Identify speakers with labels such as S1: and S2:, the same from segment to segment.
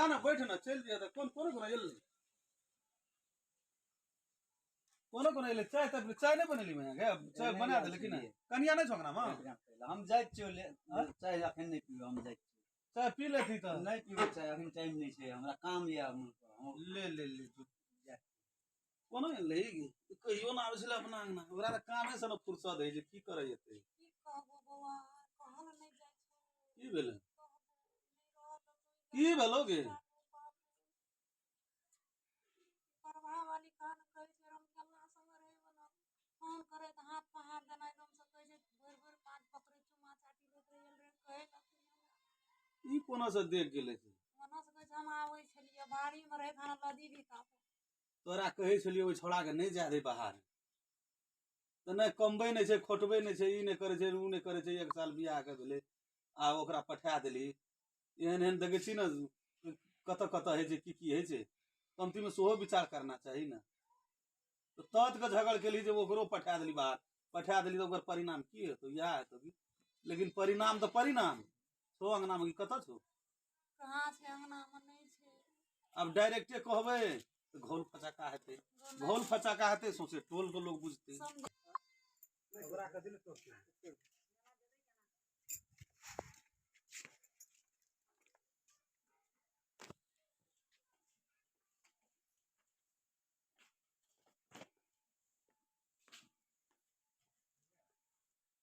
S1: जाना बैठ ना चल दिया था कौन कौन को एल कौन एल चाय तब चाय नहीं बनेली मैं क्या चाय बना दे लेकिन कनिया नहीं छोकना मां
S2: हम जाय छियो चाय अखन नहीं पीबो हम जाय
S1: चाय पी लेती तो
S2: नहीं पीबो चाय अखन टाइम नहीं छै हमरा काम या
S1: ले कोनो ले कहियो ना आबे अपना अंगना ओकरा कामे से न फुर्सत है जे की करे जेते
S3: की कहबो बौआ कहल नहीं जाय छौ
S1: की भेले की भेलोगे
S3: परवा वाली कान कहे छै हम कल्ला संग रहे बना फोन करे त हाथ पे हाथ देना एकदम से कहे छै भोर भोर पांच पकड़े चुमा चाटी लेत रहे रे कहे
S1: ई कोना से देख गेले छै
S3: कोना से कहे छै हम आवे छलिए बाड़ी में रहे खाना नदी भी का
S1: तोरा कहे छलिए ओइ छोड़ा के नहीं जा दे बाहर त नहीं कमबै नहीं छै खोटबै नहीं छै ई नहीं करे छै ऊ नहीं करे छै एक साल बियाह के भेले आ ओकरा पठा देली एहन एहन देखे छी न कत कत है जे की है जे कमती में सोहो विचार करना चाहिए ना तो तत के झगड़ के लिए ओकरो पठा दिली बाहर पठा दिली तो ओकर परिणाम की हेतौ या हेतौ की लेकिन परिणाम तो परिणाम छो अंगना में कत छो
S3: कहां छै अंगना में नहीं छै
S1: अब डायरेक्टे कहबे तो घोल फचाका हेते घोल फचाका हेते सोचे टोल के लोग बुझते ओकरा क दिल तो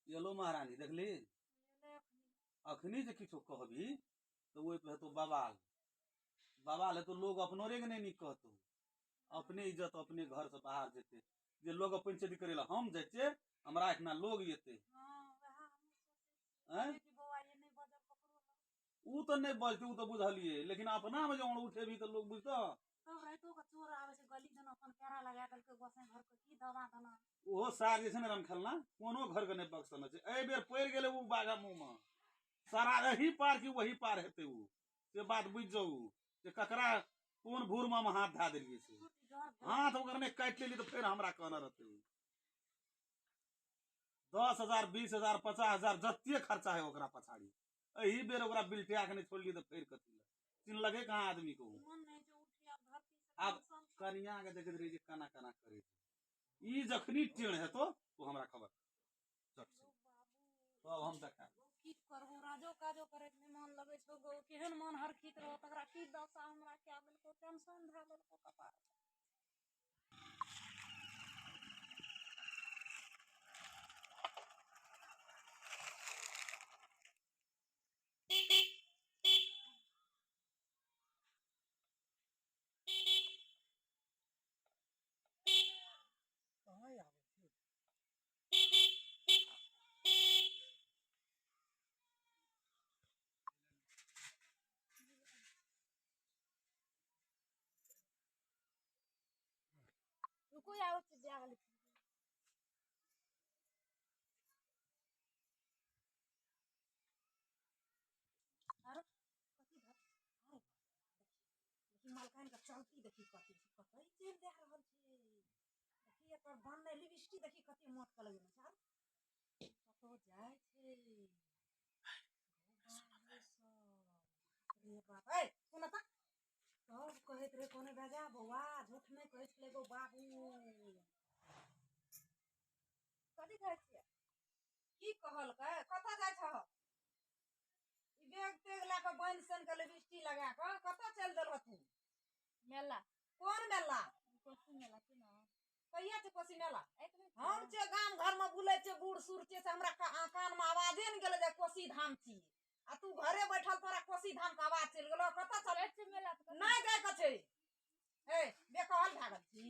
S1: येलो महारानी देखली अखनी जे किछो कहबी तो वो पे तो बवाल बवाल है तो लोग अपनोरे के नहीं निक कहतो अपने इज्जत अपने घर से बाहर जेते जे लोग पंचायती करेला हम जाइते हमरा इतना लोग येते
S3: हां वह हम सोचे कि बौआ ये नहीं बजल पकड़ो
S1: ऊ तो नहीं बजते ऊ तो बुझलिए लेकिन अपना में जो उठे भी तो लोग बुझतो
S3: तब रातो के चोर आवे से गली जन अपन पेरा लगा दल के गोसाई घर के की दवा दना
S1: ओहो सार जे छै ने रमखेलना कोनो घर के नहीं बक्सन छै ए बेर पड़ गेले ऊ बागा मुंह में सारा यही पार की वही पार हेते ऊ से बात बुझ जाऊ जे ककरा कोन भूर में हाथ धा देलिए से हाथ ओकर ने काट लेली तो फिर हमरा कहना रहते ऊ 10,000 20,000 50,000 जत्ते खर्चा है ओकरा पछाड़ी यही बेर ओकरा बिल्टिया के नहीं छोड़लिए तो फिर कथी चिन लगे कहां आदमी को
S3: मन नहीं जो उठी अब धरती से
S1: अब कनिया के देखत रही जे कना कना करे ई जखनी टेढ़ हेतो तो हमरा खबर चट से तो अब हम देखा
S3: की करबो राजो काजो करे में मन लगे छो गो केहन मन हरखित रहो तकरा की दशा हमरा क्या बेल को टेंशन धा लेल को कपार
S1: कहां आवे छी
S3: रुको आओ से जा गली अरे कथी घर अरे देखी मालकान का चलती देखी कथी कतई चल जा रहल छी देखी एकर बन लिपस्टिक देखी कथी मोट के लगे चार कतो जाय छे रे बाप ए सुन त सब कहत रे कोने बाजा बौआ झूठ नहीं कहै छले गो बाबू कथी कहै छियै की कहल के कतऽ जाय छ ई बैग तेग ला के बन सन के लिपस्टिक लगा के कतऽ चल देल तू मेला कोन मेला कोसी मेला की ना कहिया छै कोसी मेला हम जे गाम घर में बुलै छै बूढ़ सूढ़ छै से हमरा कान में आवाजे न गेले जे कोसी धाम छी आ तू घरे बैठल तोरा कोसी धाम के आवाज चल गेलो कतऽ चले छै मेला नहीं जाय के छै ए बेकहल भागल छी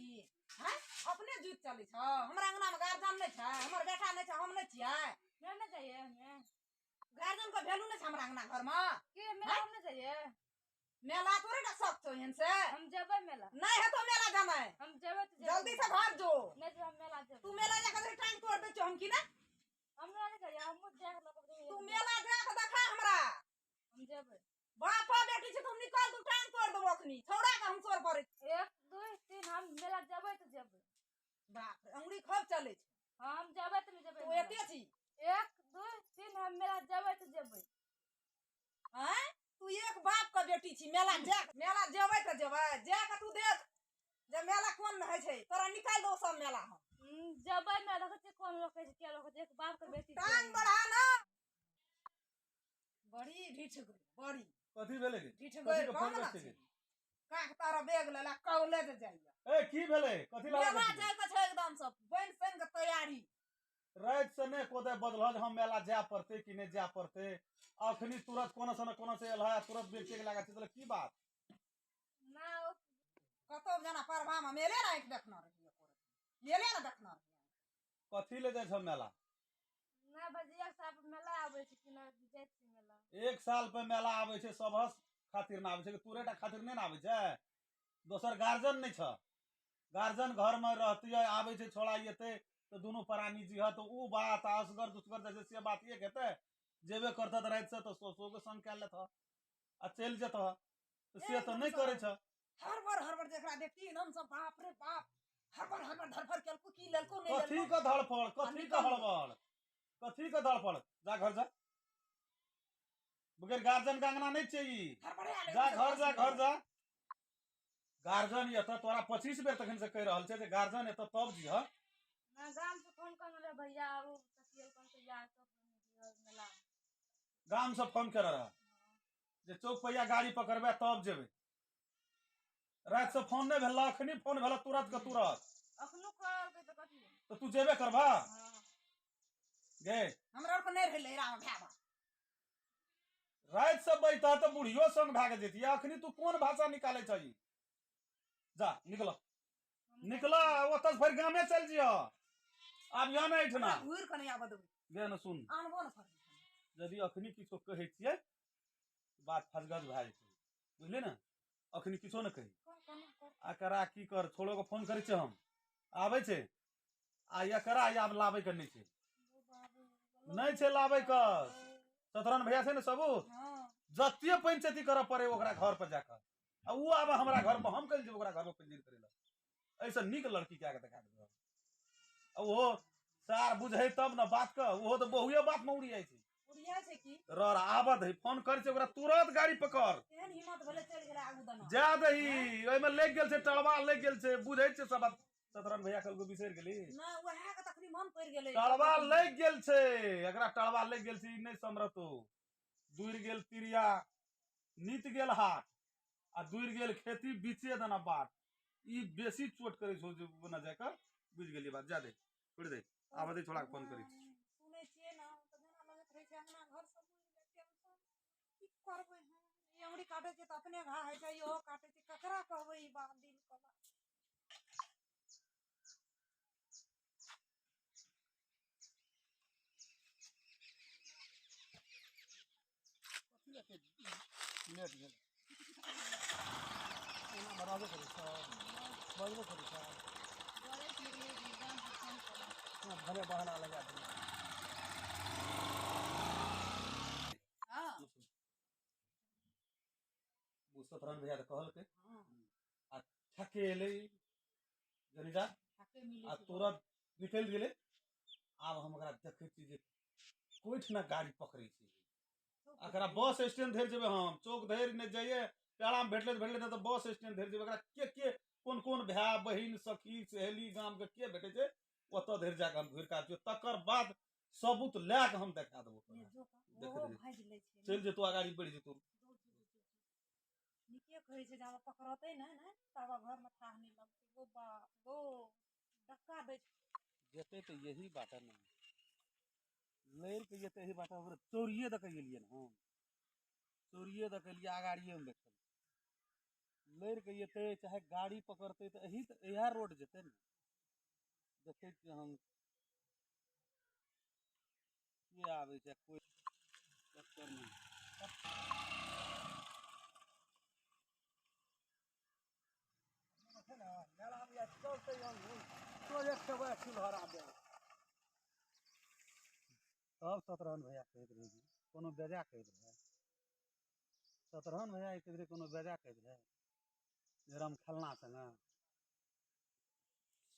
S3: हैं अपने जुत चली छ हमरा अंगना में गार्जियन नहीं छै हमर बेटा नहीं छै हम नहीं छियै नहीं चाहिए हमें गार्जियन को वैल्यू नहीं छै हमरा अंगना घर में के मेला हम नहीं चाहिए मेला तोरे का शौक छौ इहन से हम जेबै मेला नहीं है तो मेला जाना है हम जेबै तो जल्दी से घर जो नहीं जो हम मेला जेबै तू मेला जाके टांग तोड़ दे छ हम की ना हमरा नहीं चाहिए हम जाके लग तू मेला जाके देखा हमरा हम जेबै बापा बेटी छै तुम निकाल तू टांग तोड़ देबो अखनी छोड़ा के हम तोड़ पड़े 1 2 3 हम मेला जेबै तो जेबै बाप रे अंगुरी खूब चले छै हम जेबै तो जेबै तू एते छी 1 2 3 हम मेला जेबै तो जेबै हैं तू एक बाप का बेटी छी मेला जेबै त जेबै जा के तू देख जे मेला कोन है छै तोरा निकाल दो सब मेला हम
S4: जबै में रखे छै कोन रोके छै के रोके छै एक बाप के बेटी
S3: टांग बढ़ा ना बड़ी ढीठ गई बड़ी
S1: कथी भेलै गे
S3: ढीठ
S1: कथी
S3: गई
S1: के
S3: कौन
S1: फोन
S3: ना
S1: करते
S3: छै
S1: गे
S3: का तारा बैग लेला कॉलेज जाइया
S1: ए की भेलै कथी
S3: मेला
S1: लागल
S3: जाय के छै एकदम सब बन सन के तैयारी
S1: रात से ने कोदे बदल जे हम मेला जाय पड़ते कि नहीं जाय पड़ते अखनी तुरंत कोनो से एल है तुरंत बेचे के लगा छै की बात
S4: ना
S3: कतो जना परवा में मेले राख देखना रहिए मेले ना देखना रहिए
S1: कथी ले जाय छ मेला
S4: ना बजिया साहब मेला आबै छै कि ना जाइ छै मेला
S1: एक साल पे मेला आबै छै सबहस खातिर ना आबै छै तोरेटा खातिर नहीं ना आबै छै दोसर गार्जियन नहीं छ गार्जियन घर में रहती है आबै छै छोड़ा येते तो दोनों प्राणी जी है तो ऊ बात असगर दुसगर जैसे से बात एक हेते जेबे करता तो रात से तो सो के संग कर लेत आ चल जेत तो से तो नहीं करे छ
S3: हर बार देखरा देखती एकदम सब बाप रे बाप हर बार धरफर केलको की लेलको नहीं
S1: कथी
S3: लेलको
S1: का धड़फड़ कथी का हड़बड़ कथी का धड़फड़ जा घर जा बगैर गार्जियन का अंगना नहीं चाहिए
S3: हड़बड़े
S1: जा घर जा गार्जियन ये तो तोरा 25 बेर तखन से कह रहल छै जे गार्जियन ये तो तब जी ह
S4: ना गांव से फोन कर रे भैया आबू तकियल कोन से जा सब मेला
S1: गाम से फोन कर रहा जे चौक पहिया गाड़ी पकड़बे तब जेबे रात से फोन नहीं भेल अखनी फोन भेल तुरंत के तुरंत
S4: अखनो करल के त कथी
S1: तो तू जेबे करबा
S4: हां
S1: गे
S3: हमरा को नहीं भेले राम भाबा
S1: रात से बैठा तो बुढ़ियो संग भाग जेती अखनी तू कौन भाषा निकाले छी जा निकला ओत फिर गामे चल जियो आब यहाँ नहीं ठना
S3: घूर के नहीं आबद
S1: गे न सुन
S3: आनबो न कर
S1: यदि अखनी किछो कहै छियै बात फसगस भए जेतै बुझलियै ने अखनी किछो न कही आ करा की कर छोड़ो के फोन करै छै हम आबै छै आ या करा या आब लाबै के नहीं छै लाबै के सतरन भैया छै ने सबूत
S3: हां
S1: जतिये पंचायती करऽ पड़े ओकरा घर पर जाकर आ ऊ आब हमरा घर पर हम कल जेब ओकरा घर पर पंजीर करे ला ऐसा निक लड़की क्या के देखा दे ओहो सार बुझे तब न बात का ओहो तो बहुए बात में उड़ी जाय छै
S3: उड़िया छै की
S1: रर आबद है फोन कर छै ओकरा तुरंत गाड़ी पकड़
S3: एहन हिम्मत भले चल गेला आगू दना
S1: जा दही ओइ में लग गेल छै टड़वा लग गेल छै बुझै छै सब बात सतरन भैया कल को बिसर गेली
S3: ना वहा के तखनी मन पड़ गेले
S1: टड़वा लग गेल छै एकरा टड़वा लग गेल छै ई नहीं समरतो दूर गेल तिरिया नीत गेल हाट आ दूर गेल खेती बीचे दना बाट ई बेसी चोट करे छौ जे बना जाकर बुझ गेली बात जा दे छोड़ दे आबे छोड़ा के फोन करी
S3: सुनै छियै ना त जना लगत रहे छै अंगना घर सब टेंशन की करबै हम ई अंगुरी काटे छै त अपने घा है छै इहो काटे छै ककरा कहबै ई बात दिल के बात
S1: लेट गेल ओना बराबर करै छ बजबो करै छ
S4: बोले कि गांव से फोन कर
S1: भले बहाना लगा दे
S3: हां
S1: वो सतरन भैया तो कहल के
S3: हां
S1: आ ठकेले जनिजा
S3: खाके मिले
S1: आ तुरंत निकल गेले आब हम ओकरा देखै छी जे कोइठ ना गाड़ी पकड़ै छै अकरा बस स्टैंड धरि जेबै हम चौक धरि नहीं जाइए पेड़ा में भेटले तो बस स्टैंड धरि जेबै अकरा के कोन भाई बहिन सखी सहेली गाम के भेटे छै ओतऽ धरि जाके हम घुर काटियो तकर बाद सबूत लै के हम देखा देबो चल जेतो आगाड़ी बढ़ जेतो
S3: निके कहै छै जाबे पकड़तै ना ना तब घर में थाह नहीं लगतै गो बाप गो धक्का दै
S1: जेते तो यही बाटा ना लड़ के जेते यही बाटा ओकरा चोरिए दऽ के गेलिए ना हम चोरिए दऽ के लिए आगाड़िए में बैठल लड़ के जेते चाहे गाड़ी पकड़ते तो यही रोड जेते ना देखे छियै हम के आबै छै कोई चक्कर नहीं मेला में चलते तो एक सब चूल्हा दे तब सतरहन भैया कहते रहे कोनो बेजा कहते रहे सतरहन भैया कहते रहे कोनो बेजा कहते रहे जे राम खेलना संगे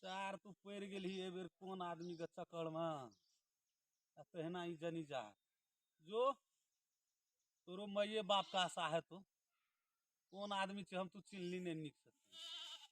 S1: सार तू पड़ गेली ए बेर कोन आदमी के चक्कर में तहिना ई जनी जा जो तोरो मैये बाप का आशा है तो कौन आदमी छे हम तू चिन्हली नहीं निक से